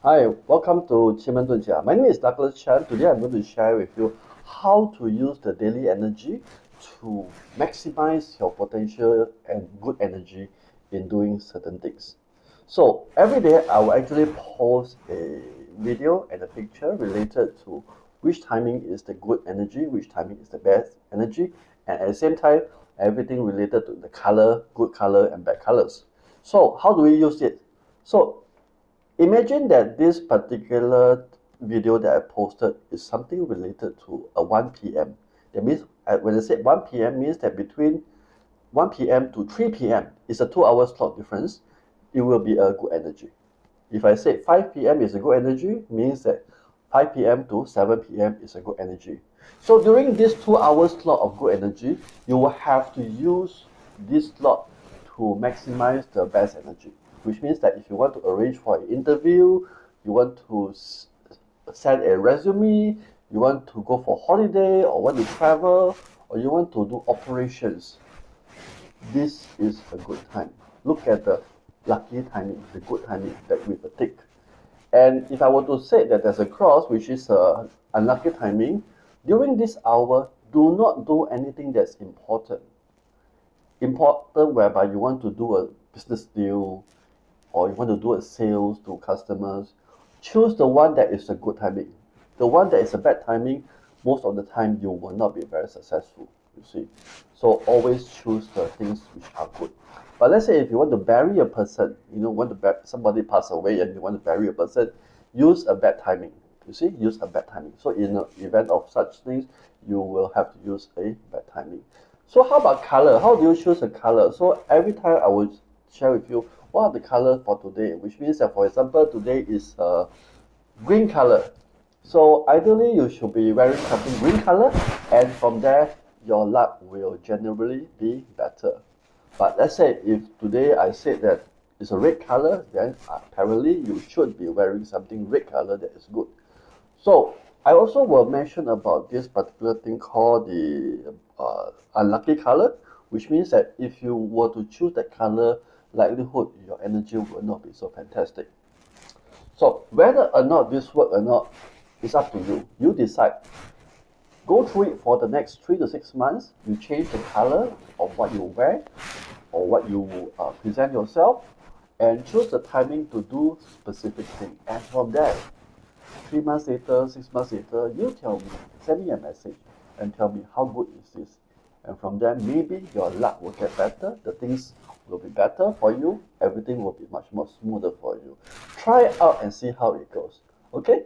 Hi, welcome to Chiman Tunjia. My name is Douglas Chan. Today I'm going to share with you how to use the daily energy to maximize your potential and good energy in doing certain things. So every day I will actually post a video and a picture related to which timing is the good energy, which timing is the bad energy, and at the same time everything related to the color, good color and bad colors. So how do we use it? So imagine that this particular video that I posted is something related to a 1 p.m. That means when I said 1 p.m. means that between 1 p.m. to 3 p.m. is a 2 hour slot difference. It will be a good energy. If I say 5 p.m. is a good energy, means that 5 p.m. to 7 p.m. is a good energy. So during this 2 hour slot of good energy, you will have to use this slot to maximize the best energy. Which means that if you want to arrange for an interview, you want to send a resume, you want to go for holiday or want to travel, or you want to do operations, this is a good time. Look at the lucky timing, the good timing that with a tick. And if I were to say that there's a cross, which is a unlucky timing, during this hour, do not do anything that's important. Important whereby you want to do a business deal or you want to do a sales to customers. Choose the one that is a good timing. The one that is a bad timing, most of the time you will not be very successful, you see. So always choose the things which are good. But let's say if you want to bury a person, want to bury somebody pass away and you want to bury a person, use a bad timing. You see, use a bad timing. So in the event of such things, you will have to use a bad timing. So how about color? How do you choose a color? So every time I will share with you what are the colors for today, which means that, for example, today is green color. So ideally, you should be wearing something green color, and from there, your luck will generally be better. But let's say if today I said that it's a red color, then apparently you should be wearing something red color that is good. So I also will mention about this particular thing called the unlucky color, which means that if you were to choose that color, likelihood your energy will not be so fantastic. So whether or not this work or not, it's up to you. You decide. Go through it for the next 3 to 6 months. You change the color of what you wear or what you present yourself, and choose the timing to do specific thing. And from there, 3 months later, 6 months later, you tell me, send me a message and tell me how good is this. And from there, maybe your luck will get better, the things will be better for you, everything will be much more smoother for you. Try it out and see how it goes. Okay?